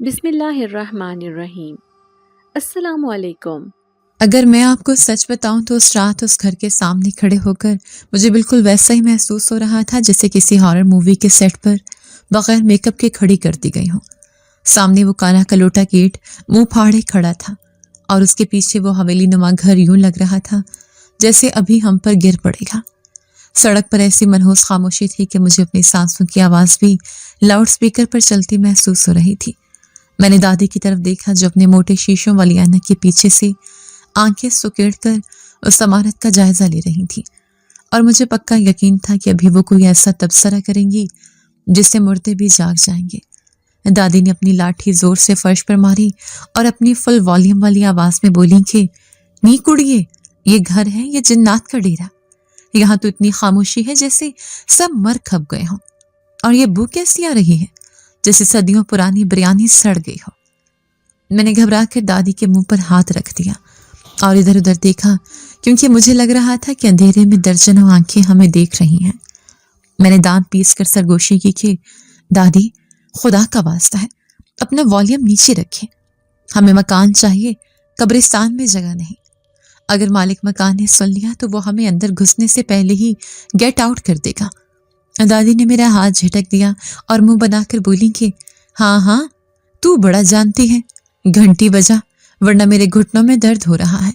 بسم اللہ الرحمن الرحیم۔ السلام علیکم۔ اگر میں آپ کو سچ بتاؤں تو اس رات اس گھر کے سامنے کھڑے ہو کر مجھے بالکل ویسا ہی محسوس ہو رہا تھا جیسے کسی ہارر مووی کے سیٹ پر بغیر میک اپ کے کھڑی کر دی گئی ہوں۔ سامنے وہ کالا کلوٹا گیٹ منہ پھاڑے کھڑا تھا اور اس کے پیچھے وہ حویلی نما گھر یوں لگ رہا تھا جیسے ابھی ہم پر گر پڑے گا۔ سڑک پر ایسی منحوس خاموشی تھی کہ مجھے اپنی سانسوں کی آواز بھی لاؤڈ سپیکر پر چلتی محسوس ہو رہی تھی۔ میں نے دادی کی طرف دیکھا جو اپنے موٹے شیشوں والی اینا کے پیچھے سے آنکھیں سکیڑ کر اس عمارت کا جائزہ لے رہی تھی، اور مجھے پکا یقین تھا کہ ابھی وہ کوئی ایسا تبصرہ کریں گی جس سے مردے بھی جاگ جائیں گے۔ دادی نے اپنی لاٹھی زور سے فرش پر ماری اور اپنی فل والیوم والی آواز میں بولی کہ نی کڑیے، یہ گھر ہے یا جنات کا ڈیرا؟ یہاں تو اتنی خاموشی ہے جیسے سب مر کھپ گئے ہوں، اور یہ بو کیسی آ رہی ہے جیسے صدیوں پرانی بریانی سڑ گئی ہو۔ میں نے گھبرا کر دادی کے منہ پر ہاتھ رکھ دیا اور ادھر ادھر دیکھا، کیونکہ مجھے لگ رہا تھا کہ اندھیرے میں درجنوں آنکھیں ہمیں دیکھ رہی ہیں۔ میں نے دانت پیس کر سرگوشی کی کہ دادی، خدا کا واسطہ ہے اپنا والیوم نیچے رکھیں، ہمیں مکان چاہیے، قبرستان میں جگہ نہیں۔ اگر مالک مکان نے سن لیا تو وہ ہمیں اندر گھسنے سے پہلے ہی گیٹ آؤٹ کر دے گا۔ دادی نے میرا ہاتھ جھٹک دیا اور منہ بنا کر بولی کہ ہاں تو بڑا جانتی ہے، گھنٹی بجا ورنہ میرے گھٹنوں میں درد ہو رہا ہے۔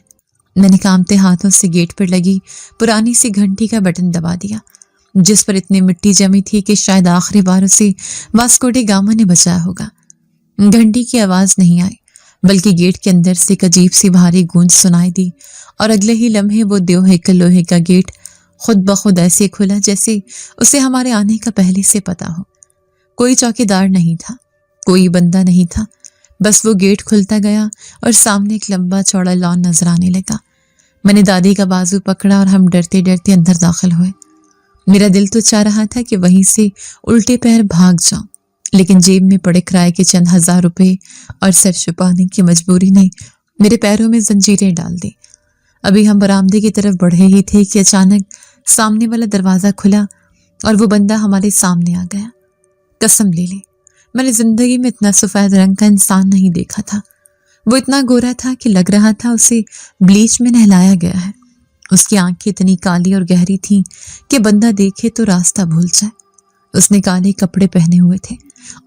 میں نے کامتے ہاتھوں سے گیٹ پر لگی پرانی سی گھنٹی کا بٹن دبا دیا جس پر اتنی مٹی جمی تھی کہ شاید آخری بار اسے واسکو ڈی گاما نے بچایا ہوگا۔ گھنٹی کی آواز نہیں آئی بلکہ گیٹ کے اندر سے ایک عجیب سی بھاری گونج سنائی دی، اور اگلے ہی لمحے وہ دیوہے کا لوہے کا گیٹ خود بخود ایسے کھلا جیسے اسے ہمارے آنے کا پہلے سے پتا ہو۔ کوئی چوکیدار نہیں تھا، کوئی بندہ نہیں تھا، بس وہ گیٹ کھلتا گیا اور سامنے ایک لمبا چوڑا لان نظر آنے لگا۔ میں نے دادی کا بازو پکڑا اور ہم ڈرتے ڈرتے اندر داخل ہوئے۔ میرا دل تو چاہ رہا تھا کہ وہیں سے الٹے پیر بھاگ جاؤں، لیکن جیب میں پڑے کرائے کے چند 1000 روپے اور سر چھپانے کی مجبوری نے میرے پیروں میں زنجیریں ڈال دی۔ ابھی ہم برآمدے کی طرف بڑھے ہی تھے کہ اچانک سامنے والا دروازہ کھلا اور وہ بندہ ہمارے سامنے آ گیا۔ قسم لے لی، میں نے زندگی میں اتنا سفید رنگ کا انسان نہیں دیکھا تھا۔ وہ اتنا گورا تھا کہ لگ رہا تھا اسے بلیچ میں نہلایا گیا ہے۔ اس کی آنکھیں اتنی کالی اور گہری تھیں کہ بندہ دیکھے تو راستہ بھول جائے۔ اس نے کالے کپڑے پہنے ہوئے تھے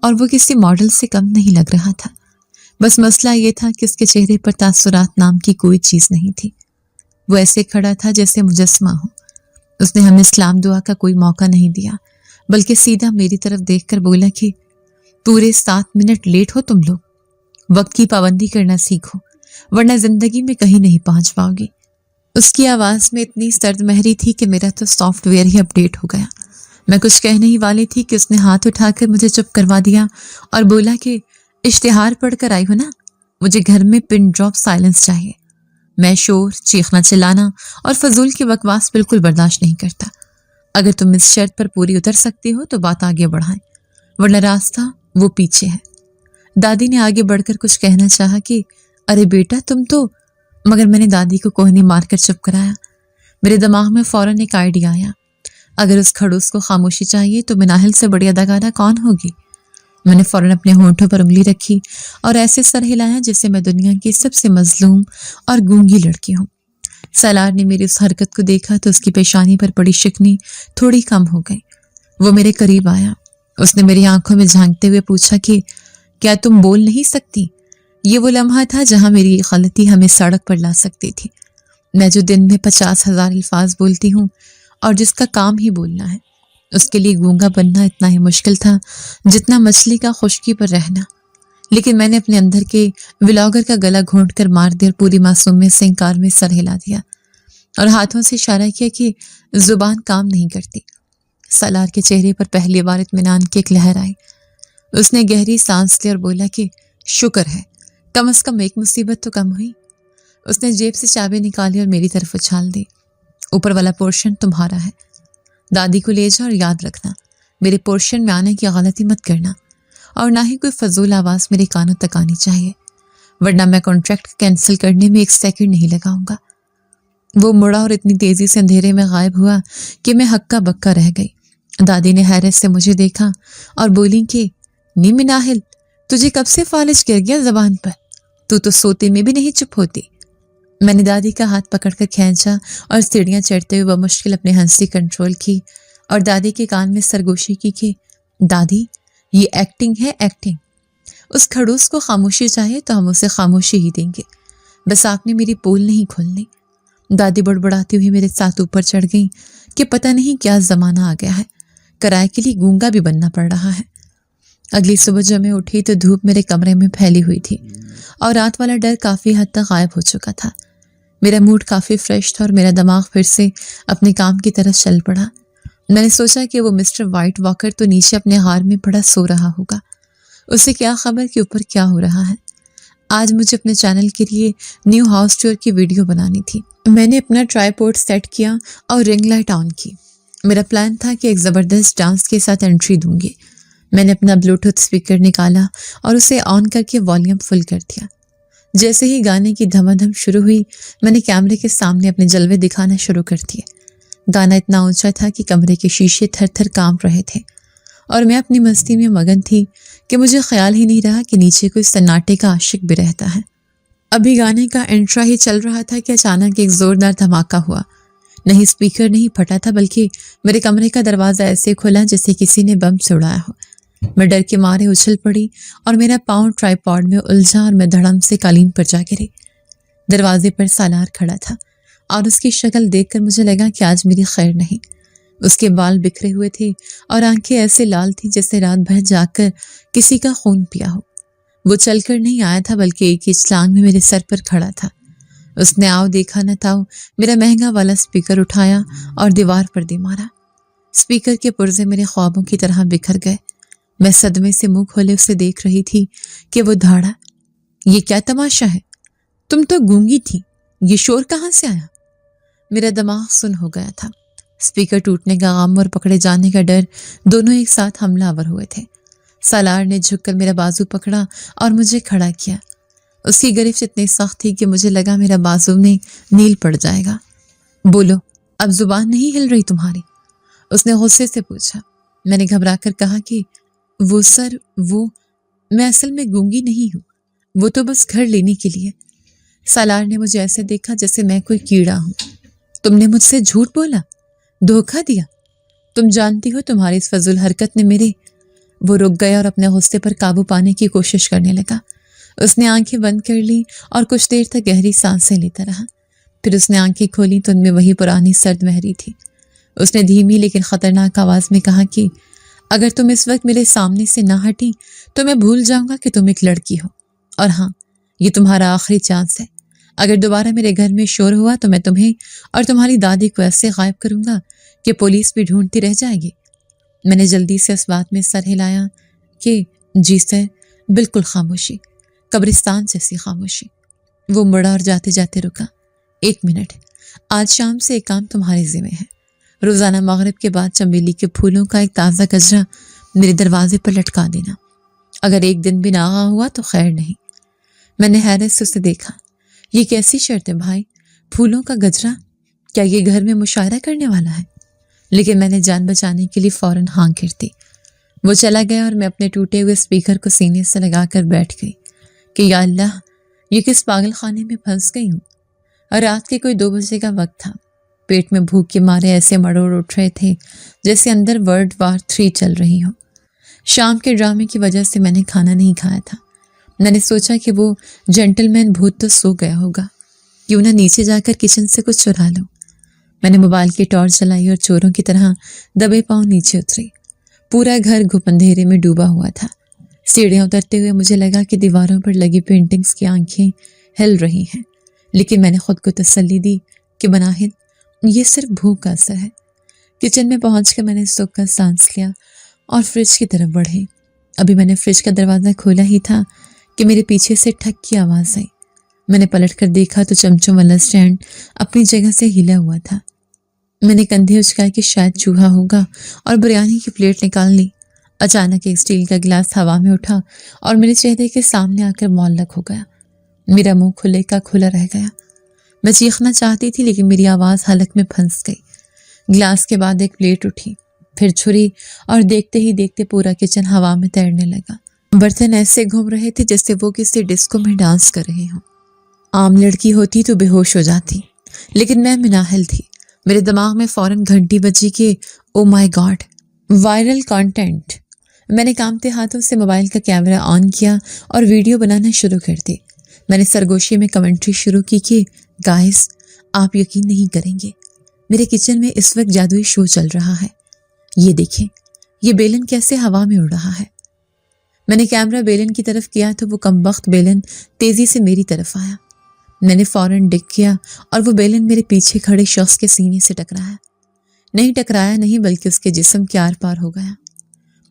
اور وہ کسی ماڈل سے کم نہیں لگ رہا تھا۔ بس مسئلہ یہ تھا کہ اس کے چہرے پر تاثرات نام کی کوئی چیز نہیں تھی۔ وہ ایسے کھڑا تھا جیسے مجسمہ ہو۔ اس نے ہمیں سلام دعا کا کوئی موقع نہیں دیا بلکہ سیدھا میری طرف دیکھ کر بولا کہ پورے 7 منٹ لیٹ ہو تم لوگ، وقت کی پابندی کرنا سیکھو ورنہ زندگی میں کہیں نہیں پہنچ پاؤ گی۔ اس کی آواز میں اتنی سرد مہری تھی کہ میرا تو سافٹ ویئر ہی اپڈیٹ ہو گیا۔ میں کچھ کہنے ہی والی تھی کہ اس نے ہاتھ اٹھا کر مجھے چپ کروا دیا اور بولا کہ اشتہار پڑھ کر آئی ہو نا، مجھے گھر میں پن ڈراپ سائلنس چاہیے۔ میں شور، چیخنا چلانا اور فضول کی بکواس بالکل برداشت نہیں کرتا۔ اگر تم اس شرط پر پوری اتر سکتی ہو تو بات آگے بڑھائیں ورنہ راستہ وہ پیچھے ہے۔ دادی نے آگے بڑھ کر کچھ کہنا چاہا کہ ارے بیٹا تم تو، مگر میں نے دادی کو کوہنی مار کر چپ کرایا۔ میرے دماغ میں فوراً ایک آئیڈیا آیا، اگر اس کھڑوس کو خاموشی چاہیے تو مناہل سے بڑی اداکارہ کون ہوگی؟ میں نے فوراً اپنے ہونٹوں پر انگلی رکھی اور ایسے سر ہلایا جیسے میں دنیا کی سب سے مظلوم اور گونگی لڑکی ہوں۔ سالار نے میری اس حرکت کو دیکھا تو اس کی پیشانی پر پڑی شکنی تھوڑی کم ہو گئی۔ وہ میرے قریب آیا۔ اس نے میری آنکھوں میں جھانکتے ہوئے پوچھا کہ کیا تم بول نہیں سکتی؟ یہ وہ لمحہ تھا جہاں میری غلطی ہمیں سڑک پر لا سکتی تھی۔ میں جو دن میں 50,000 الفاظ بولتی ہوں اور جس کا کام ہی بولنا ہے، اس کے لیے گونگا بننا اتنا ہی مشکل تھا جتنا مچھلی کا خشکی پر رہنا۔ لیکن میں نے اپنے اندر کے ولاگر کا گلا گھونٹ کر مار دیا اور پوری معصومیت سے انکار میں سر ہلا دیا اور ہاتھوں سے اشارہ کیا کہ زبان کام نہیں کرتی۔ سالار کے چہرے پر پہلی بار اطمینان کی ایک لہر آئی۔ اس نے گہری سانس لی اور بولا کہ شکر ہے، کم از کم ایک مصیبت تو کم ہوئی۔ اس نے جیب سے چابی نکالی اور میری طرف اچھال دی۔ اوپر والا پورشن تمہارا ہے، دادی کو لے جا اور یاد رکھنا میرے پورشن میں آنے کی غلطی مت کرنا، اور نہ ہی کوئی فضول آواز میرے کانوں تک آنی چاہیے ورنہ میں کانٹریکٹ کینسل کرنے میں 1 سیکنڈ نہیں لگاؤں گا۔ وہ مڑا اور اتنی تیزی سے اندھیرے میں غائب ہوا کہ میں ہکا بکا رہ گئی۔ دادی نے حیرت سے مجھے دیکھا اور بولی کہ نی مناہل، تجھے کب سے فالج گر گیا زبان پر؟ تو سوتے میں بھی نہیں چپ ہوتی۔ میں نے دادی کا ہاتھ پکڑ کر کھینچا اور سیڑھیاں چڑھتے ہوئے بمشکل اپنے ہنسی کنٹرول کی اور دادی کے کان میں سرگوشی کی کہ دادی یہ ایکٹنگ ہے، ایکٹنگ۔ اس کھڑوس کو خاموشی چاہیے تو ہم اسے خاموشی ہی دیں گے، بس آپ نے میری پول نہیں کھولنی۔ دادی بڑبڑاتی ہوئی میرے ساتھ اوپر چڑھ گئیں کہ پتہ نہیں کیا زمانہ آ گیا ہے، کرائے کے لیے گونگا بھی بننا پڑ رہا ہے۔ اگلی صبح جب میں اٹھی تو دھوپ میرے کمرے میں پھیلی ہوئی تھی اور رات والا ڈر کافی حد تک غائب ہو چکا تھا۔ میرا موڈ کافی فریش تھا اور میرا دماغ پھر سے اپنے کام کی طرف چل پڑا۔ میں نے سوچا کہ وہ مسٹر وائٹ واکر تو نیچے اپنے غار میں پڑا سو رہا ہوگا، اسے کیا خبر کہ اوپر کیا ہو رہا ہے۔ آج مجھے اپنے چینل کے لیے نیو ہاؤس ٹور کی ویڈیو بنانی تھی۔ میں نے اپنا ٹرائی پوڈ سیٹ کیا اور رنگ لائٹ آن کی۔ میرا پلان تھا کہ ایک زبردست ڈانس کے ساتھ انٹری دوں گی۔ میں نے اپنا بلوٹوتھ اسپیکر نکالا اور اسے آن کر کے والیوم فل کر دیا۔ جیسے ہی گانے کی دھما دھم شروع ہوئی، میں نے کیمرے کے سامنے اپنے جلوے دکھانا شروع کر دیے۔ گانا اتنا اونچا تھا کہ کمرے کے شیشے تھر تھر کانپ رہے تھے اور میں اپنی مستی میں مگن تھی کہ مجھے خیال ہی نہیں رہا کہ نیچے کوئی سناٹے کا عاشق بھی رہتا ہے۔ ابھی گانے کا انٹرا ہی چل رہا تھا کہ اچانک ایک زوردار دھماکہ ہوا۔ نہیں اسپیکر نہیں پھٹا تھا، بلکہ میرے کمرے کا دروازہ ایسے کھلا جیسے کسی نے بم سے اڑایا ہو۔ میں ڈر کے مارے اچھل پڑی اور میرا پاؤں ٹرائی پوڈ میں الجھا اور میں دھڑم سے قالین پر جا گری۔ دروازے پر سالار کھڑا تھا اور اس کی شکل دیکھ کر مجھے لگا کہ آج میری خیر نہیں۔ اس کے بال بکھرے ہوئے تھے اور آنکھیں ایسے لال تھیں جیسے رات بھر جاگ کر کسی کا خون پیا ہو۔ وہ چل کر نہیں آیا تھا بلکہ ایک ہی چھلانگ میں میرے سر پر کھڑا تھا۔ اس نے آؤ دیکھا نہ تاؤ میرا مہنگا والا اسپیکر اٹھایا اور دیوار پر دے مارا۔ اسپیکر کے پرزے میرے خوابوں کی طرح بکھر گئے۔ میں صدمے سے منہ کھولے اسے دیکھ رہی تھی کہ وہ دھاڑا، یہ کیا تماشا ہے؟ تم تو گونگی تھی، یہ شور کہاں سے آیا؟ میرا دماغ سن ہو گیا تھا۔ اسپیکر ٹوٹنے کا غم اور پکڑے جانے کا ڈر دونوں ایک ساتھ حملہ آور ہوئے تھے۔ سالار نے جھک کر میرا بازو پکڑا اور مجھے کھڑا کیا۔ اس کی گرفت اتنی سخت تھی کہ مجھے لگا میرا بازو میں نیل پڑ جائے گا۔ بولو، اب زبان نہیں ہل رہی تمہاری؟ اس نے غصے سے پوچھا۔ میں نے گھبرا کر کہا کہ وہ سر، میں اصل میں گونگی نہیں ہوں، وہ تو بس گھر لینے کے لیے۔ سالار نے مجھے ایسے دیکھا جیسے میں کوئی کیڑا ہوں۔ تم نے مجھ سے جھوٹ بولا، دھوکہ دیا، تم جانتی ہو تمہاری اس فضول حرکت نے میرے… وہ رک گیا اور اپنے غصے پر قابو پانے کی کوشش کرنے لگا۔ اس نے آنکھیں بند کر لی اور کچھ دیر تک گہری سانسیں لیتا رہا۔ پھر اس نے آنکھیں کھولی تو ان میں وہی پرانی سرد مہری تھی۔ اس نے دھیمی لیکن خطرناک آواز میں کہا کہ اگر تم اس وقت میرے سامنے سے نہ ہٹی تو میں بھول جاؤں گا کہ تم ایک لڑکی ہو، اور ہاں، یہ تمہارا آخری چانس ہے۔ اگر دوبارہ میرے گھر میں شور ہوا تو میں تمہیں اور تمہاری دادی کو ایسے غائب کروں گا کہ پولیس بھی ڈھونڈتی رہ جائے گی۔ میں نے جلدی سے اس بات میں سر ہلایا کہ جی سر، بالکل خاموشی، قبرستان جیسی خاموشی۔ وہ مڑا اور جاتے جاتے رکا۔ 1 منٹ، آج شام سے ایک کام تمہارے ذمہ ہے۔ روزانہ مغرب کے بعد چمیلی کے پھولوں کا ایک تازہ گجرا میرے دروازے پر لٹکا دینا۔ اگر ایک دن بھی ناغا ہوا تو خیر نہیں۔ میں نے حیرت سے اسے دیکھا۔ یہ کیسی شرط ہے بھائی؟ پھولوں کا گجرا؟ کیا یہ گھر میں مشاعرہ کرنے والا ہے؟ لیکن میں نے جان بچانے کے لیے فوراً ہاں کر دی۔ وہ چلا گیا اور میں اپنے ٹوٹے ہوئے اسپیکر کو سینے سے لگا کر بیٹھ گئی کہ یا اللہ، یہ کس پاگل خانے میں پھنس گئی ہوں۔ اور رات کے کوئی 2 بجے کا وقت تھا۔ پیٹ میں بھوک کے مارے ایسے مڑوڑ اٹھ رہے تھے جیسے اندر ورلڈ وار 3 چل رہی ہو۔ شام کے ڈرامے کی وجہ سے میں نے کھانا نہیں کھایا تھا۔ میں نے سوچا کہ وہ جینٹل مین بھوت تو سو گیا ہوگا، کیوں نہ نیچے جا کر کچن سے کچھ چرا لوں۔ میں نے موبائل کی ٹارچ جلائی اور چوروں کی طرح دبے پاؤں نیچے اتری۔ پورا گھر گھپ اندھیرے میں ڈوبا ہوا تھا۔ سیڑھیاں اترتے ہوئے مجھے لگا کہ دیواروں پر لگی پینٹنگز کی آنکھیں ہل رہی ہیں، لیکن میں نے خود کو تسلی دی کہ بناہد یہ صرف بھوک کا اثر ہے۔ کچن میں پہنچ کر میں نے سکھ کا سانس لیا اور فریج کی طرف بڑھے۔ ابھی میں نے فریج کا دروازہ کھولا ہی تھا کہ میرے پیچھے سے ٹھک کی آواز آئی۔ میں نے پلٹ کر دیکھا تو چمچوں والا اسٹینڈ اپنی جگہ سے ہلا ہوا تھا۔ میں نے کندھے اچکائے کہ شاید چوہا ہوگا اور بریانی کی پلیٹ نکال لی۔ اچانک ایک اسٹیل کا گلاس ہوا میں اٹھا اور میرے چہرے کے سامنے آ کر معلق ہو گیا۔ میرا منہ کھلے کا کھلا رہ گیا۔ میں چیخنا چاہتی تھی لیکن میری آواز حلق میں پھنس گئی۔ گلاس کے بعد ایک پلیٹ اٹھی، پھر چھری، اور دیکھتے ہی دیکھتے پورا کچن ہوا میں تیرنے لگا۔ برتن ایسے گھوم رہے تھے جیسے وہ کسی ڈسکو میں ڈانس کر رہے ہوں۔ عام لڑکی ہوتی تو بے ہوش ہو جاتی، لیکن میں مناحل تھی۔ میرے دماغ میں فوراً گھنٹی بجی کہ او مائی گاڈ، وائرل کانٹینٹ۔ میں نے کانپتے ہاتھوں سے موبائل کا کیمرہ آن کیا اور ویڈیو بنانا شروع کر دی۔ میں نے سرگوشی میں کمنٹری شروع کی کہ گائز، آپ یقین نہیں کریں گے، میرے کچن میں اس وقت جادوئی شو چل رہا ہے۔ یہ دیکھیں، یہ بیلن کیسے ہوا میں اڑ رہا ہے۔ میں نے کیمرہ بیلن کی طرف کیا تو وہ کمبخت بیلن تیزی سے میری طرف آیا۔ میں نے فوراً ڈگ کیا اور وہ بیلن میرے پیچھے کھڑے شخص کے سینے سے ٹکرایا۔ نہیں ٹکرایا نہیں، بلکہ اس کے جسم کے آر پار ہو گیا۔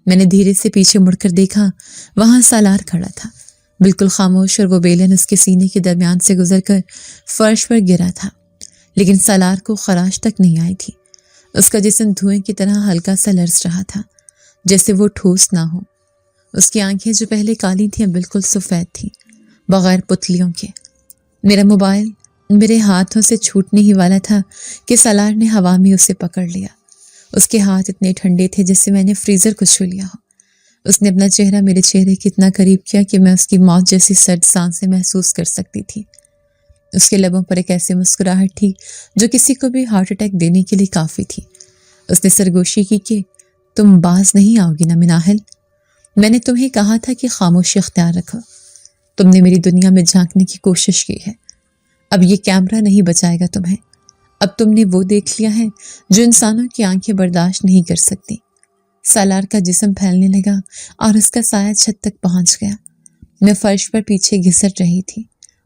میں نے دھیرے سے پیچھے مڑ کر دیکھا، وہاں سالار کھڑا تھا، بالکل خاموش، اور وہ بیلن اس کے سینے کے درمیان سے گزر کر فرش پر گرا تھا، لیکن سالار کو خراش تک نہیں آئی تھی۔ اس کا جسم دھوئیں کی طرح ہلکا سا لرز رہا تھا، جیسے وہ ٹھوس نہ ہو۔ اس کی آنکھیں جو پہلے کالی تھیں بالکل سفید تھیں، بغیر پتلیوں کے۔ میرا موبائل میرے ہاتھوں سے چھوٹنے ہی والا تھا کہ سالار نے ہوا میں اسے پکڑ لیا۔ اس کے ہاتھ اتنے ٹھنڈے تھے جیسے میں نے فریزر کو چھو لیا ہو۔ اس نے اپنا چہرہ میرے چہرے کے اتنا قریب کیا کہ میں اس کی موت جیسی سرد سانسیں محسوس کر سکتی تھی۔ اس کے لبوں پر ایک ایسی مسکراہٹ تھی جو کسی کو بھی ہارٹ اٹیک دینے کے لیے کافی تھی۔ اس نے سرگوشی کی کہ تم باز نہیں آؤ گی نا مناحل؟ میں نے تمہیں کہا تھا کہ خاموشی اختیار رکھو۔ تم نے میری دنیا میں جھانکنے کی کوشش کی ہے، اب یہ کیمرہ نہیں بچائے گا تمہیں۔ اب تم نے وہ دیکھ لیا ہے جو انسانوں کی آنکھیں برداشت نہیں کر سکتی۔ سالار کا جسم پھیلنے لگا اور اس کا سایہ چھت تک پہنچ گیا۔ میں فرش پر پیچھے گھسٹ رہی تھی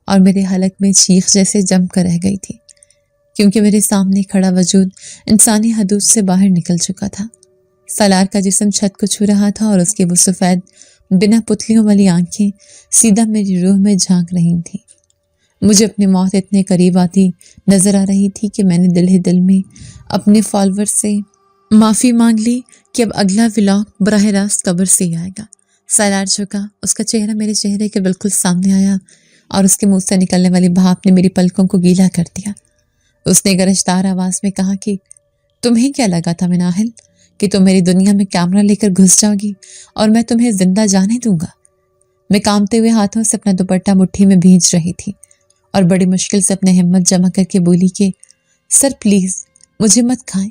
اور میرے حلق میں چیخ جیسے جم کر رہ گئی تھی، کیونکہ میرے سامنے کھڑا وجود انسانی حدود سے باہر نکل چکا تھا۔ سالار کا جسم چھت کو چھو رہا تھا اور اس کے وہ سفید بنا پتلیوں والی آنکھیں سیدھا میری روح میں جھانک رہی تھیں۔ مجھے اپنی موت اتنے قریب آتی نظر آ رہی تھی کہ میں نے دل ہی دل میں اپنے فالوور سے معافی مانگ لی کہ اب اگلا ولاگ براہ راست قبر سے ہی آئے گا۔ سالار جھکا، اس کا چہرہ میرے چہرے کے بالکل سامنے آیا اور اس کے منہ سے نکلنے والی بھاپ نے میری پلکوں کو گیلا کر دیا۔ اس نے گرجدار آواز میں کہا کہ تمہیں کیا لگا تھا مناحل کہ تم میری دنیا میں کیمرہ لے کر گھس جاؤ گی اور میں تمہیں زندہ جانے دوں گا؟ میں کانپتے ہوئے ہاتھوں سے اپنا دوپٹہ مٹھی میں بھینچ رہی تھی اور بڑی مشکل سے اپنے ہمت جمع کر کے بولی کہ سر پلیز مجھے مت کھائیں،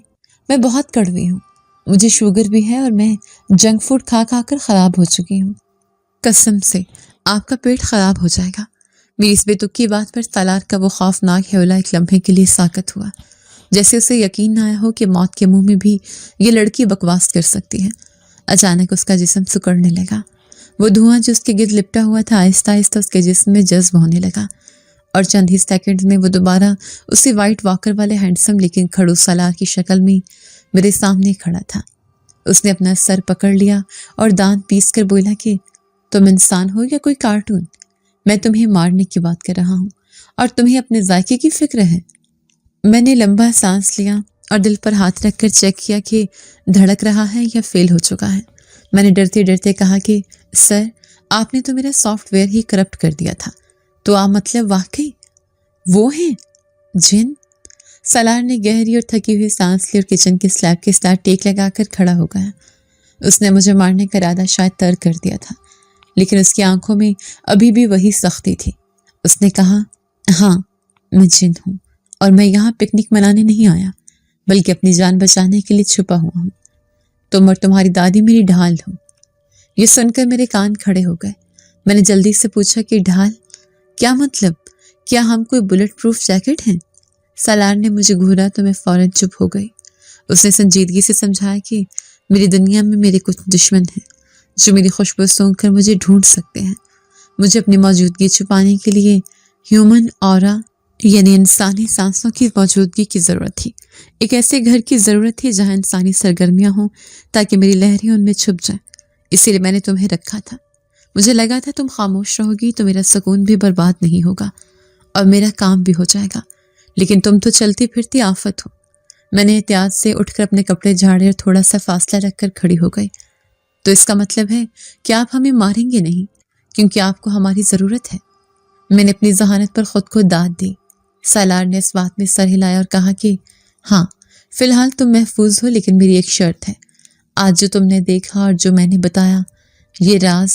میں بہت کڑوی ہوں، مجھے شوگر بھی ہے اور میں جنک فوڈ کھا کھا کر خراب ہو چکی ہوں۔ قسم سے آپ کا پیٹ خراب ہو جائے گا۔ میری اس بے تکی بات پر سالار کا وہ خوفناک ہیولا ایک لمحے کے لیے ساکت ہوا، جیسے اسے یقین نہ آیا ہو کہ موت کے منہ میں بھی یہ لڑکی بکواس کر سکتی ہے۔ اچانک اس کا جسم سکڑنے لگا، وہ دھواں جو اس کے گرد لپٹا ہوا تھا آہستہ آہستہ اس کے جسم میں جذب ہونے لگا، اور چند ہی سیکنڈ میں وہ دوبارہ اسی وائٹ واکر والے ہینڈسم لیکن کھڑوس سالار کی شکل میں میرے سامنے کھڑا تھا۔ اس نے اپنا سر پکڑ لیا اور دانت پیس کر بولا کہ تم انسان ہو یا کوئی کارٹون؟ میں تمہیں مارنے کی بات کر رہا ہوں اور تمہیں اپنے ذائقے کی فکر ہے۔ میں نے لمبا سانس لیا اور دل پر ہاتھ رکھ کر چیک کیا کہ دھڑک رہا ہے یا فیل ہو چکا ہے۔ میں نے ڈرتے ڈرتے کہا کہ سر، آپ نے تو میرا سافٹ ویئر ہی کرپٹ کر دیا تھا، تو آپ مطلب واقعی وہ ہیں جن؟ سالار نے گہری اور تھکی ہوئی سانس لی اور کچن کے سلیب کے ساتھ ٹیک لگا کر کھڑا ہو گیا۔ اس نے مجھے مارنے کا ارادہ شاید ترک کر دیا تھا، لیکن اس کی آنکھوں میں ابھی بھی وہی سختی تھی۔ اس نے کہا، ہاں میں جن ہوں اور میں یہاں پکنک منانے نہیں آیا، بلکہ اپنی جان بچانے کے لیے چھپا ہوا ہوں۔ تم اور تمہاری دادی میری ڈھال ہو۔ یہ سن کر میرے کان کھڑے ہو گئے۔ میں نے جلدی سے پوچھا کہ ڈھال کیا مطلب؟ کیا ہم کوئی بلٹ پروف جیکٹ ہیں؟ سالار نے مجھے گھورا تو میں فوراً چپ ہو گئی۔ اس نے سنجیدگی سے سمجھایا کہ میری دنیا میں میرے کچھ دشمن ہیں جو میری خوشبو سونگھ کر مجھے ڈھونڈ سکتے ہیں۔ مجھے اپنی موجودگی چھپانے کے لیے ہیومن آرا یعنی انسانی سانسوں کی موجودگی کی ضرورت تھی۔ ایک ایسے گھر کی ضرورت تھی جہاں انسانی سرگرمیاں ہوں تاکہ میری لہریں ان میں چھپ جائیں۔ اسی لیے میں نے تمہیں رکھا تھا۔ مجھے لگا تھا تم خاموش رہو گی تو میرا سکون بھی برباد نہیں ہوگا اور میرا کام بھی ہو جائے گا، لیکن تم تو چلتی پھرتی آفت ہو۔ میں نے احتیاط سے اٹھ کر اپنے کپڑے جھاڑے اور تھوڑا سا فاصلہ رکھ کر کھڑی ہو گئی۔ تو اس کا مطلب ہے کہ آپ ہمیں ماریں گے نہیں کیونکہ آپ کو ہماری ضرورت ہے؟ میں نے اپنی ذہانت پر خود کو داد دی۔ سالار نے اس بات میں سر ہلایا اور کہا کہ ہاں فی الحال تم محفوظ ہو، لیکن میری ایک شرط ہے۔ آج جو تم نے دیکھا اور جو میں نے بتایا یہ راز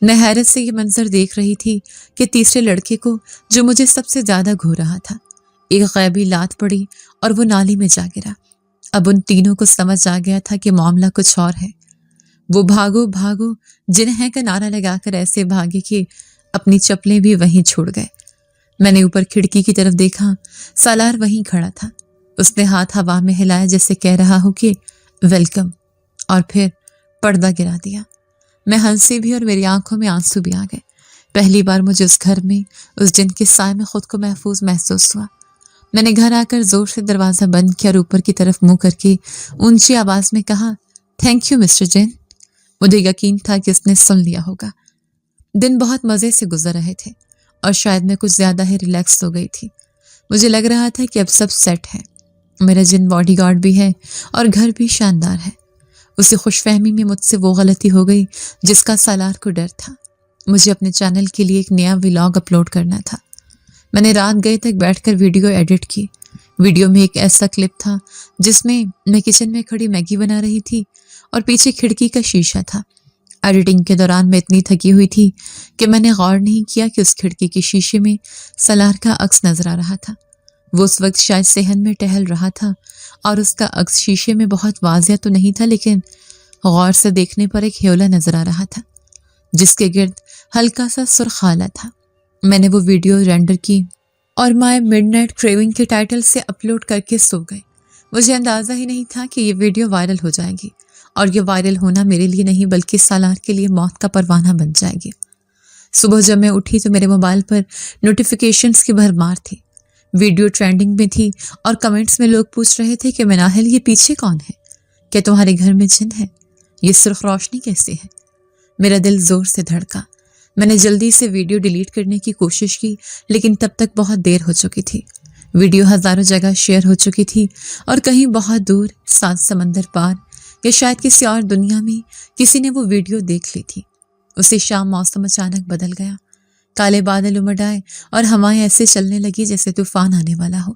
میں حیرت سے یہ منظر دیکھ رہی تھی کہ تیسرے لڑکے کو جو مجھے سب سے زیادہ گھو رہا تھا ایک غیبی لات پڑی اور وہ نالی میں جا گرا۔ اب ان تینوں کو سمجھ آ گیا تھا کہ معاملہ کچھ اور ہے۔ وہ بھاگو بھاگو جنہیں کا نعرہ لگا کر ایسے بھاگے کہ اپنی چپلیں بھی وہیں چھوڑ گئے۔ میں نے اوپر کھڑکی کی طرف دیکھا، سالار وہیں کھڑا تھا۔ اس نے ہاتھ ہوا میں ہلایا جیسے کہہ رہا ہو کہ ویلکم، اور پھر پردہ گرا دیا۔ میں ہنسی بھی اور میری آنکھوں میں آنسو بھی آ گئے۔ پہلی بار مجھے اس گھر میں اس جن کے سائے میں خود کو محفوظ محسوس ہوا۔ میں نے گھر آ کر زور سے دروازہ بند کیا اور اوپر کی طرف منہ کر کے اونچی آواز میں کہا، تھینک یو مسٹر جین۔ مجھے یقین تھا کہ اس نے سن لیا ہوگا۔ دن بہت مزے سے گزر رہے تھے اور شاید میں کچھ زیادہ ہی ریلیکس ہو گئی تھی۔ مجھے لگ رہا تھا کہ اب سب سیٹ ہے، میرا جن باڈی گارڈ بھی ہے اور گھر بھی شاندار ہے۔ اسی خوش فہمی میں مجھ سے وہ غلطی ہو گئی جس کا سالار کو ڈر تھا۔ مجھے اپنے چینل کے لیے ایک نیا ولاگ اپلوڈ کرنا تھا۔ میں نے رات گئے تک بیٹھ کر ویڈیو ایڈٹ کی۔ ویڈیو میں ایک ایسا کلپ تھا جس میں میں کچن میں کھڑی میگی بنا رہی تھی اور پیچھے کھڑکی کا شیشہ تھا۔ ایڈیٹنگ کے دوران میں اتنی تھکی ہوئی تھی کہ میں نے غور نہیں کیا کہ اس کھڑکی کے شیشے میں سالار کا عکس نظر آ رہا تھا۔ وہ اس وقت شاید صحن میں ٹہل رہا تھا اور اس کا عکس شیشے میں بہت واضح تو نہیں تھا، لیکن غور سے دیکھنے پر ایک ہیولا نظر آ رہا تھا جس کے گرد ہلکا سا سرخ آلہ تھا۔ میں نے وہ ویڈیو رینڈر کی اور مائی مڈ نائٹ کریونگ کے ٹائٹل سے اپلوڈ کر کے سو گئی۔ مجھے اندازہ ہی نہیں تھا کہ یہ ویڈیو وائرل ہو جائے گی، اور یہ وائرل ہونا میرے لیے نہیں بلکہ سالار کے لیے موت کا پروانہ بن جائے گی۔ صبح جب میں اٹھی تو میرے موبائل پر نوٹیفیکیشنز کی بھرمار تھی۔ ویڈیو ٹرینڈنگ میں تھی اور کمنٹس میں لوگ پوچھ رہے تھے کہ مناہل یہ پیچھے کون ہے؟ کیا تمہارے گھر میں جن ہے؟ یہ سرخ روشنی کیسے ہے؟ میرا دل زور سے دھڑکا۔ میں نے جلدی سے ویڈیو ڈیلیٹ کرنے کی کوشش کی، لیکن تب تک بہت دیر ہو چکی تھی۔ ویڈیو ہزاروں جگہ شیئر ہو چکی تھی اور کہیں بہت دور 7 سمندر پار یا شاید کسی اور دنیا میں کسی نے وہ ویڈیو دیکھ لی تھی۔ اسی شام موسم اچانک بدل گیا۔ کالے بادل امڈ آئے اور ہوائیں ایسے چلنے لگی جیسے طوفان آنے والا ہو۔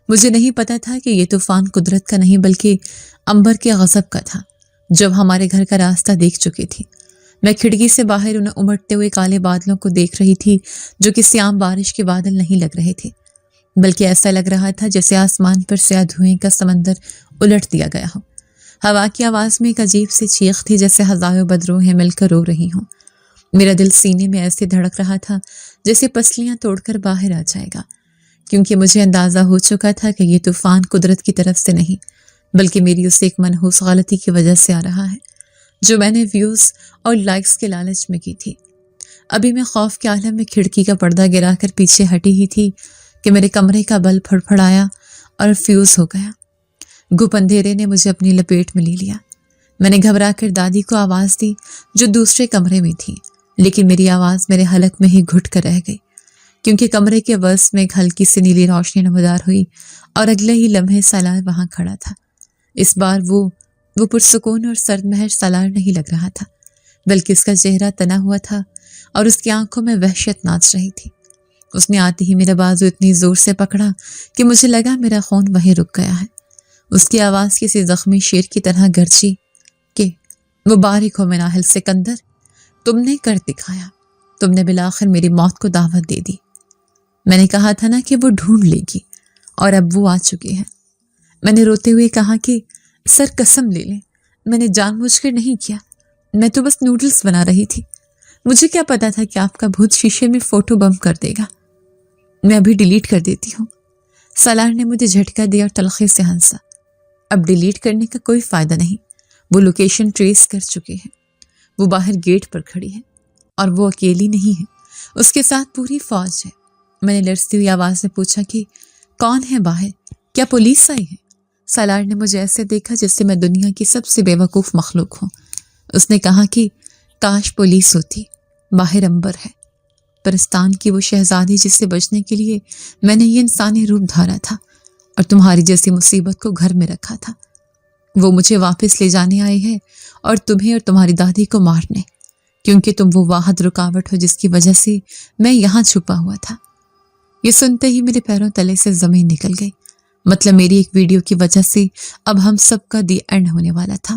مجھے نہیں پتا تھا کہ یہ طوفان قدرت کا نہیں بلکہ عنبر کے غضب کا تھا، جب ہمارے گھر کا راستہ دیکھ چکی تھی۔ میں کھڑکی سے باہر انہیں امڑتے ہوئے کالے بادلوں کو دیکھ رہی تھی جو کسی عام بارش کے بادل نہیں لگ رہے تھے، بلکہ ایسا لگ رہا تھا جیسے آسمان پر سیاہ دھوئیں کا سمندر الٹ دیا گیا ہو۔ ہوا کی آواز میں ایک عجیب سی چیخ تھی جیسے ہزاروں بدروہیں مل کر رو رہی ہوں۔ میرا دل سینے میں ایسے دھڑک رہا تھا جیسے پسلیاں توڑ کر باہر آ جائے گا، کیونکہ مجھے اندازہ ہو چکا تھا کہ یہ طوفان قدرت کی طرف سے نہیں بلکہ میری اس ایک منحوس غلطی کی وجہ سے آ رہا ہے جو میں نے ویوز اور لائکس کے لالچ میں کی تھی۔ ابھی میں خوف کے عالم میں کھڑکی کا پردہ گرا کر پیچھے ہٹی ہی تھی کہ میرے کمرے کا بلب پھڑپھڑایا اور فیوز ہو گیا۔ گپ اندھیرے نے مجھے اپنی لپیٹ میں لے لیا۔ میں نے گھبرا کر دادی کو آواز دی جو دوسرے کمرے میں تھی، لیکن میری آواز میرے حلق میں ہی گھٹ کر رہ گئی، کیونکہ کمرے کے وسط میں ایک ہلکی سی نیلی روشنی نمودار ہوئی اور اگلے ہی لمحے سالار وہاں کھڑا تھا۔ اس بار وہ پرسکون اور سرد محض سالار نہیں لگ رہا تھا، بلکہ اس کا چہرہ تنا ہوا تھا اور اس کی آنکھوں میں وحشت ناچ رہی تھی۔ اس نے آتے ہی میرا بازو اتنی زور سے پکڑا کہ مجھے لگا میرا خون وہیں رک گیا ہے۔ اس کی آواز کسی زخمی شیر کی طرح گرجی کہ مبارک ہو مناہل سکندر، تم نے کر دکھایا، تم نے بالآخر میری موت کو دعوت دے دی۔ میں نے کہا تھا نا کہ وہ ڈھونڈ لے گی، اور اب وہ آ چکی ہے۔ میں نے روتے ہوئے کہا کہ سر قسم لے لیں، میں نے جان بوجھ کر نہیں کیا، میں تو بس نوڈلز بنا رہی تھی، مجھے کیا پتا تھا کہ آپ کا بھوت شیشے میں فوٹو بم کر دے گا، میں ابھی ڈیلیٹ کر دیتی ہوں۔ سالار نے مجھے جھٹکا دیا اور تلخی سے ہنسا۔ اب ڈیلیٹ کرنے کا کوئی فائدہ نہیں، وہ لوکیشن ٹریس کر چکے ہیں، وہ باہر گیٹ پر کھڑی ہے اور وہ اکیلی نہیں ہے، اس کے ساتھ پوری فوج ہے۔ میں نے لرزتی ہوئی آواز میں پوچھا کہ کون ہے باہر، کیا پولیس آئی ہے؟ سالار نے مجھے ایسے دیکھا جیسے میں دنیا کی سب سے بے وقوف مخلوق ہوں۔ اس نے کہا کہ کاش پولیس ہوتی، باہر عنبر ہے، پرستان کی وہ شہزادی جس سے بچنے کے لیے میں نے یہ انسانی روپ دھارا تھا اور تمہاری جیسی مصیبت کو گھر میں رکھا تھا۔ وہ مجھے واپس لے جانے آئے ہیں اور تمہیں اور تمہاری دادی کو مارنے، کیونکہ تم وہ واحد رکاوٹ ہو جس کی وجہ سے میں یہاں چھپا ہوا تھا۔ یہ سنتے ہی میرے پیروں تلے سے زمین نکل گئی، مطلب میری ایک ویڈیو کی وجہ سے اب ہم سب کا دی اینڈ ہونے والا تھا۔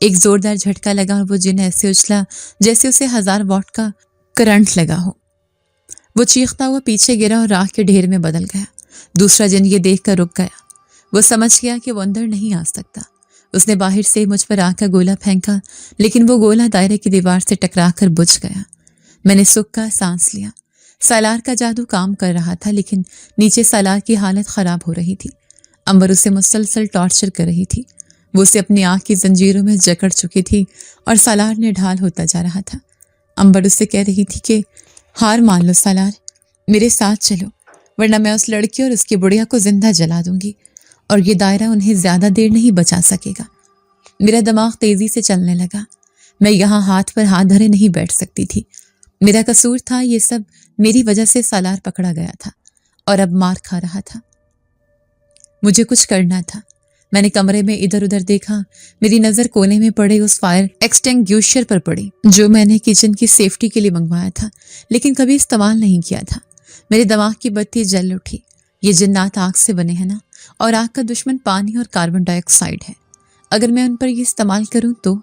ایک زوردار جھٹکا لگا اور وہ جن ایسے اچھلا جیسے اسے 1000 واٹ کا کرنٹ لگا ہو۔ وہ چیختا ہوا پیچھے گرا اور راکھ کے ڈھیر میں بدل گیا۔ دوسرا جن یہ دیکھ کر رک گیا۔ وہ سمجھ گیا کہ وہ اندر نہیں آ سکتا۔ اس نے باہر سے مجھ پر آنکھ کا گولا پھینکا، لیکن وہ گولا دائرے کی دیوار سے ٹکرا کر بجھ گیا۔ میں نے سکھ کا سانس لیا۔ سالار کا جادو کام کر رہا تھا، لیکن نیچے سالار کی حالت خراب ہو رہی تھی۔ امبر اسے مسلسل ٹارچر کر رہی تھی۔ وہ اسے اپنی آنکھ کی زنجیروں میں جکڑ چکی تھی اور سالار نے ڈھال ہوتا جا رہا تھا۔ امبر اسے کہہ رہی تھی کہ ہار مان لو سالار، میرے ساتھ چلو، ورنہ میں اس لڑکی اور اس کی بڑھیا کو زندہ جلا دوں گی، اور یہ دائرہ انہیں زیادہ دیر نہیں بچا سکے گا۔ میرا دماغ تیزی سے چلنے لگا۔ میں یہاں ہاتھ پر ہاتھ دھرے نہیں بیٹھ سکتی تھی۔ میرا قصور تھا، یہ سب میری وجہ سے سالار پکڑا گیا تھا اور اب مار کھا رہا تھا۔ مجھے کچھ کرنا تھا۔ میں نے کمرے میں ادھر ادھر دیکھا۔ میری نظر کونے میں پڑے اس فائر ایکسٹنگوشر پر پڑی جو میں نے کچن کی سیفٹی کے لیے منگوایا تھا، لیکن کبھی استعمال نہیں کیا تھا۔ میرے دماغ کی بتی جل اٹھی۔ یہ جنات آگ سے بنے ہیں نا، اور آگ کا دشمن پانی اور کاربن ڈائی آکسائڈ ہے۔ اگر میں ان پر یہ استعمال کروں تو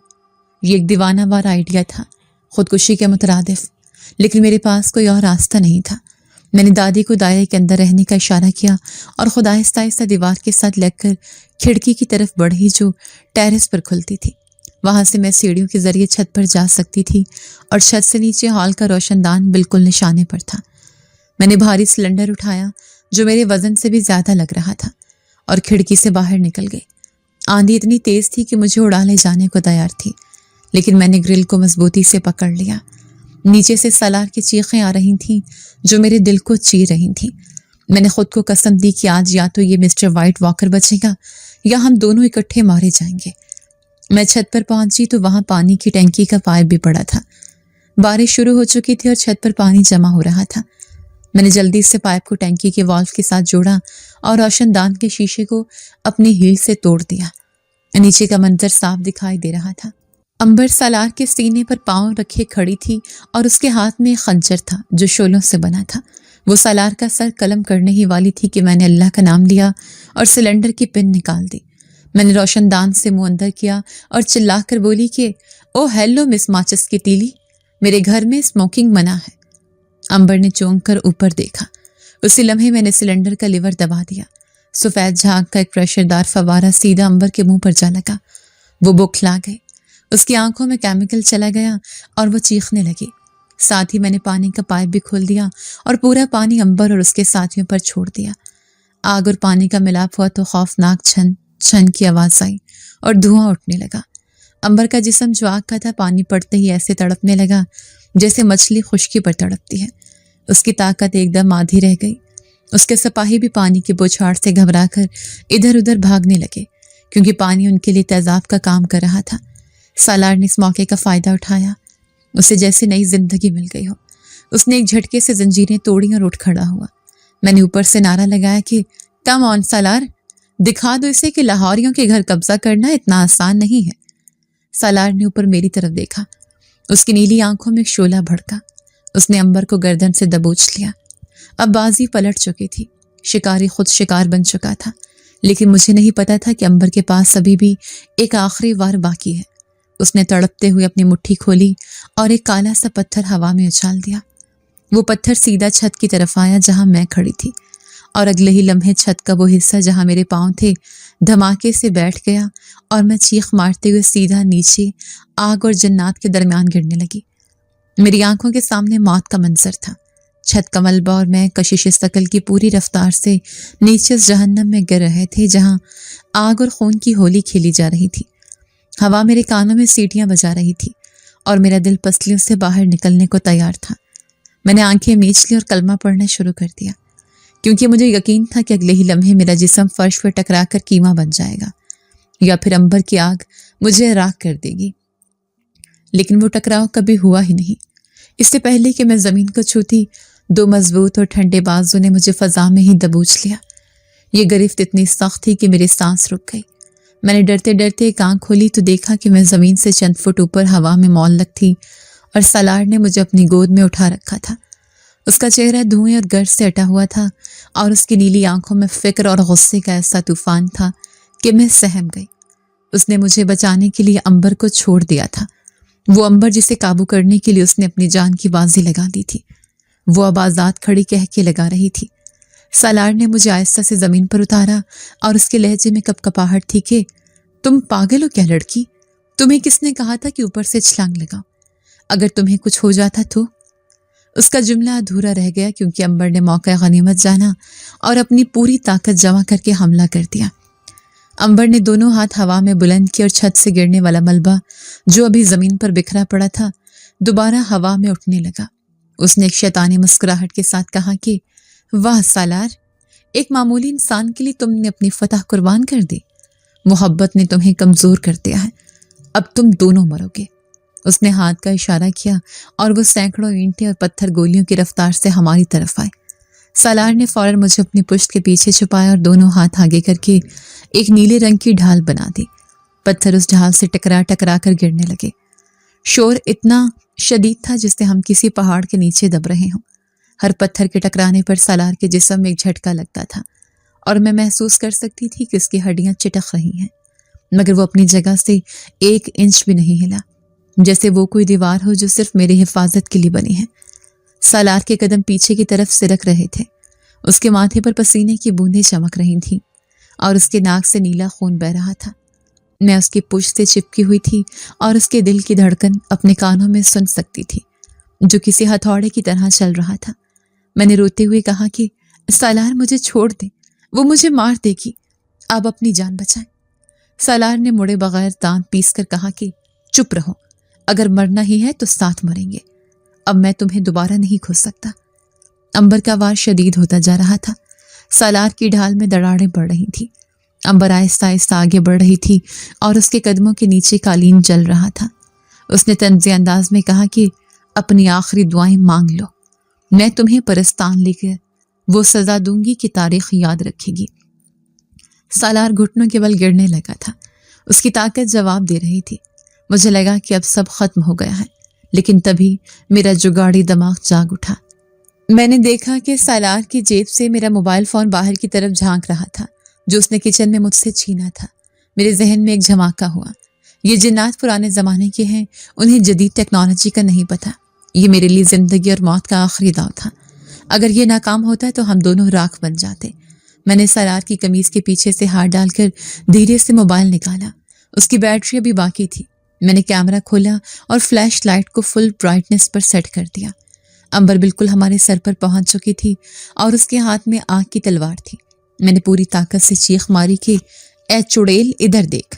یہ ایک دیوانہ وار آئیڈیا تھا، خودکشی کے مترادف، لیکن میرے پاس کوئی اور راستہ نہیں تھا۔ میں نے دادی کو دائرے کے اندر رہنے کا اشارہ کیا اور خود آہستہ آہستہ دیوار کے ساتھ لگ کر کھڑکی کی طرف بڑھی جو ٹیرس پر کھلتی تھی۔ وہاں سے میں سیڑھیوں کے ذریعے چھت پر جا سکتی تھی اور چھت سے نیچے ہال کا روشن دان بالکل نشانے پر تھا۔ میں نے بھاری سلنڈر اٹھایا جو میرے وزن سے بھی زیادہ لگ رہا تھا اور کھڑکی سے باہر نکل گئی۔ آندھی اتنی تیز تھی کہ مجھے اڑا لے جانے کو تیار تھی، لیکن میں نے گرل کو مضبوطی سے پکڑ لیا۔ نیچے سے سالار کی چیخیں آ رہی تھیں جو میرے دل کو چیر رہی تھیں۔ میں نے خود کو قسم دی کہ آج یا تو یہ مسٹر وائٹ واکر بچے گا یا ہم دونوں اکٹھے مارے جائیں گے۔ میں چھت پر پہنچی تو وہاں پانی کی ٹینکی کا پائپ بھی پڑا تھا۔ بارش شروع ہو چکی تھی اور چھت پر پانی جمع ہو رہا تھا۔ میں نے جلدی سے پائپ کو ٹینکی کے والو کے ساتھ جوڑا اور روشن دان کے شیشے کو اپنی ہیل سے توڑ دیا۔ نیچے کا منظر صاف دکھائی دے رہا تھا۔ امبر سالار کے سینے پر پاؤں رکھے کھڑی تھی اور اس کے ہاتھ میں ایک خنجر تھا جو شولوں سے بنا تھا۔ وہ سالار کا سر قلم کرنے ہی والی تھی کہ میں نے اللہ کا نام لیا اور سلنڈر کی پن نکال دی۔ میں نے روشن دان سے منہ اندر کیا اور چلا کر بولی کہ او ہیلو مس ماچس کی تیلی، میرے گھر میں اسموکنگ منع ہے۔ امبر نے چونک کر اوپر دیکھا۔ اسی لمحے میں نے سلنڈر کا لیور دبا دیا۔ سفید جھاگ کا ایک پریشر دار فوارہ سیدھا امبر کے منہ پر جا لگا۔ وہ بوکھلا گئی۔ اس کی آنکھوں میں کیمیکل چلا گیا اور وہ چیخنے لگی۔ ساتھ ہی میں نے پانی کا پائپ بھی کھول دیا اور پورا پانی امبر اور اس کے ساتھیوں پر چھوڑ دیا۔ آگ اور پانی کا ملاپ ہوا تو خوفناک چھن چھن کی آواز آئی اور دھواں اٹھنے لگا۔ امبر کا جسم جو آگ کا تھا پانی پڑتے ہی ایسے تڑپنے لگا جیسے مچھلی خشکی پر تڑپتی ہے۔ اس کی طاقت ایک دم آدھی رہ گئی۔ اس کے سپاہی بھی پانی کی بوچھاڑ سے گھبرا کر ادھر ادھر بھاگنے لگے کیونکہ پانی ان کے لیے تیزاب کا کام کر رہا تھا۔ سالار نے اس موقع کا فائدہ اٹھایا۔ اسے جیسے نئی زندگی مل گئی ہو۔ اس نے ایک جھٹکے سے زنجیریں توڑی اور اٹھ کھڑا ہوا۔ میں نے اوپر سے نعرہ لگایا کہ کم آن سالار، دکھا دو اسے کہ لاہوریوں کے گھر قبضہ کرنا اتنا آسان نہیں ہے۔ سالار نے اوپر میری طرف دیکھا۔ اس کی نیلی آنکھوں میں ایک شعلہ بھڑکا۔ اس نے امبر کو گردن سے دبوچ لیا۔ اب بازی پلٹ چکی تھی۔ شکاری خود شکار بن چکا تھا، لیکن مجھے نہیں پتا تھا کہ امبر کے پاس ابھی بھی ایک آخری وار باقی ہے۔ اس نے تڑپتے ہوئے اپنی مٹھی کھولی اور ایک کالا سا پتھر ہوا میں اچھال دیا۔ وہ پتھر سیدھا چھت کی طرف آیا جہاں میں کھڑی تھی، اور اگلے ہی لمحے چھت کا وہ حصہ جہاں میرے پاؤں تھے دھماکے سے بیٹھ گیا اور میں چیخ مارتے ہوئے سیدھا نیچے آگ اور جنات کے درمیان گرنے لگی۔ میری آنکھوں کے سامنے موت کا منظر تھا۔ چھت کا ملبہ اور میں کشش ثقل کی پوری رفتار سے نیچے اس جہنم میں گر رہے تھے جہاں آگ اور خون کی ہولی کھیلی جا رہی تھی۔ ہوا میرے کانوں میں سیٹیاں بجا رہی تھی اور میرا دل پسلیوں سے باہر نکلنے کو تیار تھا۔ میں نے آنکھیں میچ لی اور کلمہ پڑھنا شروع کر دیا کیونکہ مجھے یقین تھا کہ اگلے ہی لمحے میرا جسم فرش پر ٹکرا کر کیما بن جائے گا یا پھر امبر کی آگ مجھے راکھ کر دے گی، لیکن وہ ٹکراؤ کبھی ہوا ہی نہیں۔ اس سے پہلے کہ میں زمین کو چھوتی، دو مضبوط اور ٹھنڈے بازوں نے مجھے فضا میں ہی دبوچ لیا۔ یہ گرفت اتنی سخت تھی کہ میری سانس رک گئی۔ میں نے ڈرتے ڈرتے ایک آنکھ کھولی تو دیکھا کہ میں زمین سے چند فٹ اوپر ہوا میں معلق تھی اور سالار نے مجھے اپنی گود میں اٹھا رکھا تھا۔ اس کا چہرہ دھوئیں اور گرد سے اٹا ہوا تھا اور اس کی نیلی آنکھوں میں فکر اور غصے کا ایسا طوفان تھا کہ میں سہم گئی۔ اس نے مجھے بچانے کے لیے امبر کو چھوڑ دیا تھا، وہ امبر جسے قابو کرنے کے لیے اس نے اپنی جان کی بازی لگا دی تھی۔ وہ اب آزاد کھڑی کہہ کے لگا رہی تھی۔ سالار نے مجھے آہستہ سے زمین پر اتارا اور اس کے لہجے میں کپکپاہٹ تھی کہ تم پاگل ہو کیا لڑکی؟ تمہیں کس نے کہا تھا کہ اوپر سے چھلانگ لگاؤ؟ اگر تمہیں کچھ ہو جاتا تو؟ اس کا جملہ ادھورا رہ گیا کیونکہ امبر نے موقع غنیمت جانا اور اپنی پوری طاقت جمع کر کے حملہ کر دیا۔ امبر نے دونوں ہاتھ ہوا میں بلند کیے اور چھت سے گرنے والا ملبہ جو ابھی زمین پر بکھرا پڑا تھا دوبارہ ہوا میں اٹھنے لگا۔ اس نے ایک شیطانی مسکراہٹ کے ساتھ کہا کہ واہ سالار، ایک معمولی انسان کے لیے تم نے اپنی فتح قربان کر دی۔ محبت نے تمہیں کمزور کر دیا ہے، اب تم دونوں مرو گے۔ اس نے ہاتھ کا اشارہ کیا اور وہ سینکڑوں اینٹیں اور پتھر گولیوں کی رفتار سے ہماری طرف آئے۔ سالار نے فوراً مجھے اپنی پشت کے پیچھے چھپایا اور دونوں ہاتھ آگے کر کے ایک نیلے رنگ کی ڈھال بنا دی۔ پتھر اس ڈھال سے ٹکرا ٹکرا کر گرنے لگے۔ شور اتنا شدید تھا جس سے ہم کسی پہاڑ کے نیچے دب رہے ہوں۔ ہر پتھر کے ٹکرانے پر سالار کے جسم میں ایک جھٹکا لگتا تھا اور میں محسوس کر سکتی تھی کہ اس کی ہڈیاں چٹک رہی ہیں، مگر وہ اپنی جگہ سے 1 انچ بھی نہیں ہلا، جیسے وہ کوئی دیوار ہو جو صرف میری حفاظت کے لیے بنی ہے۔ سالار کے قدم پیچھے کی طرف سرک رہے تھے، اس کے ماتھے پر پسینے کی بوندیں چمک رہی تھیں اور اس کے ناک سے نیلا خون بہہ رہا تھا۔ میں اس کی پشت سے چپکی ہوئی تھی اور اس کے دل کی دھڑکن اپنے کانوں میں سن سکتی تھی جو کسی ہتھوڑے کی طرح چل رہا تھا۔ میں نے روتے ہوئے کہا کہ سالار مجھے چھوڑ دیں، وہ مجھے مار دے گی، آپ اپنی جان بچائیں۔ سالار نے مڑے بغیر دانت پیس کر کہا کہ چپ رہو، اگر مرنا ہی ہے تو ساتھ مریں گے، اب میں تمہیں دوبارہ نہیں کھو سکتا۔ امبر کا وار شدید ہوتا جا رہا تھا، سالار کی ڈھال میں دراڑیں پڑ رہی تھیں۔ امبر آہستہ آہستہ آگے بڑھ رہی تھی اور اس کے قدموں کے نیچے قالین جل رہا تھا۔ اس نے طنزی انداز میں کہا کہ اپنی آخری دعائیں مانگ لو، میں تمہیں پرستان لے کر وہ سزا دوں گی کہ تاریخ یاد رکھے گی۔ سالار گھٹنوں کے بل گرنے لگا تھا، اس کی طاقت جواب دے رہی تھی۔ مجھے لگا کہ اب سب ختم ہو گیا ہے، لیکن تبھی میرا جگاڑی دماغ جاگ اٹھا۔ میں نے دیکھا کہ سالار کی جیب سے میرا موبائل فون باہر کی طرف جھانک رہا تھا جو اس نے کچن میں مجھ سے چھینا تھا۔ میرے ذہن میں ایک جھماکہ ہوا، یہ جنات پرانے زمانے کے ہیں، انہیں جدید ٹیکنالوجی کا نہیں پتہ۔ یہ میرے لیے زندگی اور موت کا آخری داؤ تھا، اگر یہ ناکام ہوتا تو ہم دونوں راکھ بن جاتے۔ میں نے سالار کی قمیض کے پیچھے سے ہاتھ ڈال کر دھیرے سے موبائل نکالا، اس کی بیٹری ابھی باقی تھی۔ میں نے کیمرہ کھولا اور فلیش لائٹ کو فل برائٹنس پر سیٹ کر دیا۔ امبر بالکل ہمارے سر پر پہنچ چکی تھی اور اس کے ہاتھ میں آگ کی تلوار تھی۔ میں نے پوری طاقت سے چیخ ماری کہ اے چڑیل ادھر دیکھ۔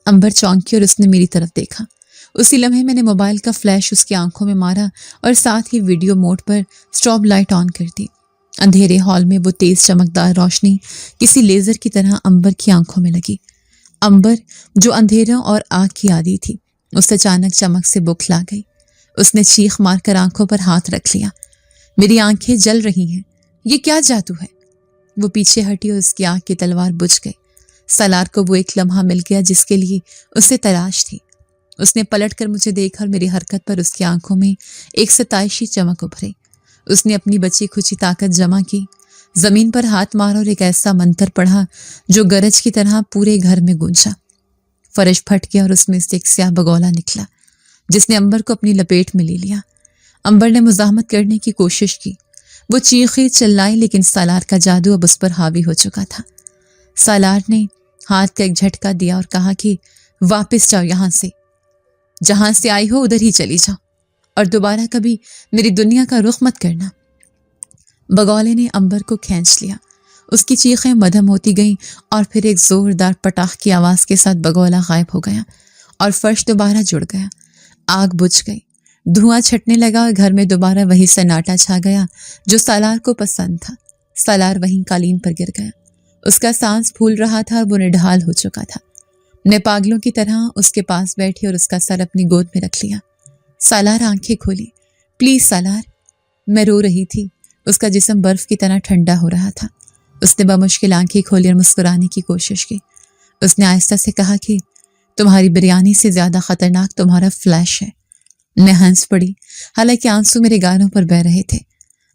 امبر چونکی اور اس نے میری طرف دیکھا۔ اسی لمحے میں نے موبائل کا فلیش اس کی آنکھوں میں مارا اور ساتھ ہی ویڈیو موڈ پر اسٹاپ لائٹ آن کر دی۔ اندھیرے ہال میں وہ تیز چمکدار روشنی کسی لیزر کی طرح امبر کی آنکھوں میں لگی۔ امبر جو اندھیروں اور آگ کی عادی تھی، اس اچانک چمک سے بکھلا گئی۔ اس نے چیخ مار کر آنکھوں پر ہاتھ رکھ لیا۔ میری آنکھیں جل رہی ہیں، یہ کیا جادو ہے؟ وہ پیچھے ہٹی اور اس کی آنکھ کی تلوار بجھ گئی۔ سالار کو وہ ایک لمحہ مل گیا جس کے لیے اسے تلاش تھی۔ اس نے پلٹ کر مجھے دیکھا اور میری حرکت پر اس کی آنکھوں میں ایک ستائشی چمک ابھری۔ اس نے اپنی بچی کھچی طاقت جمع کی، زمین پر ہاتھ مارا اور ایک ایسا منتر پڑھا جو گرج کی طرح پورے گھر میں گونجا۔ فرش پھٹ گیا اور اس میں سے ایک سیاہ بگولا نکلا جس نے امبر کو اپنی لپیٹ میں لے لیا۔ امبر نے مزاحمت کرنے کی کوشش کی، وہ چیخی چلائی، لیکن سالار کا جادو اب اس پر حاوی ہو چکا تھا۔ سالار نے ہاتھ کا ایک جھٹکا دیا اور کہا کہ واپس جاؤ یہاں سے، جہاں سے آئی ہو ادھر ہی چلی جاؤ اور دوبارہ کبھی میری دنیا کا رخ مت کرنا۔ بگولے نے امبر کو کھینچ لیا، اس کی چیخیں مدھم ہوتی گئیں اور پھر ایک زوردار پٹاخ کی آواز کے ساتھ بگولا غائب ہو گیا اور فرش دوبارہ جڑ گیا۔ آگ بجھ گئی، دھواں چھٹنے لگا اور گھر میں دوبارہ وہی سناٹا چھا گیا جو سالار کو پسند تھا۔ سالار وہیں قالین پر گر گیا، اس کا سانس پھول رہا تھا اور وہ نڈھال ہو چکا تھا۔ میں پاگلوں کی طرح اس کے پاس بیٹھی اور اس کا سر اپنی گود میں رکھ لیا۔ سالار آنکھیں کھولی، پلیز سالار۔ میں رو رہی تھی، اس کا جسم برف کی طرح ٹھنڈا ہو رہا تھا۔ اس نے بمشکل آنکھیں کھولی اور مسکرانے کی کوشش کی۔ اس نے آہستہ سے کہا کہ تمہاری بریانی سے زیادہ خطرناک تمہارا فلیش ہے۔ میں ہنس پڑی، حالانکہ آنسو میرے گالوں پر بہہ رہے تھے۔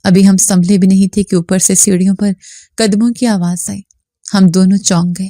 ابھی ہم سنبھلے بھی نہیں تھے کہ اوپر سے سیڑھیوں پر قدموں کی آواز آئی۔ ہم دونوں چونک گئے۔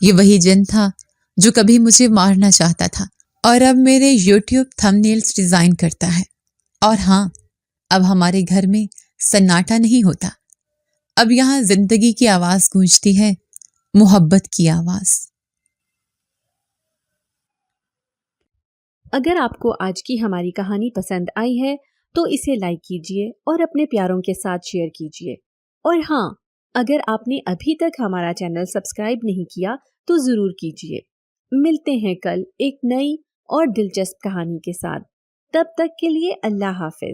یہ وہی جن تھا جو کبھی مجھے مارنا چاہتا تھا اور اب میرے یوٹیوب تھمبنیلز ڈیزائن کرتا ہے۔ اور ہاں، اب ہمارے گھر میں سناٹا نہیں ہوتا، اب یہاں زندگی کی آواز گونجتی ہے، محبت کی آواز۔ اگر آپ کو آج کی ہماری کہانی پسند آئی ہے تو اسے لائک کیجیے اور اپنے پیاروں کے ساتھ شیئر کیجیے۔ اور ہاں، اگر آپ نے ابھی تک ہمارا چینل سبسکرائب نہیں کیا تو ضرور کیجیے۔ ملتے ہیں کل ایک نئی اور دلچسپ کہانی کے ساتھ، تب تک کے لیے اللہ حافظ۔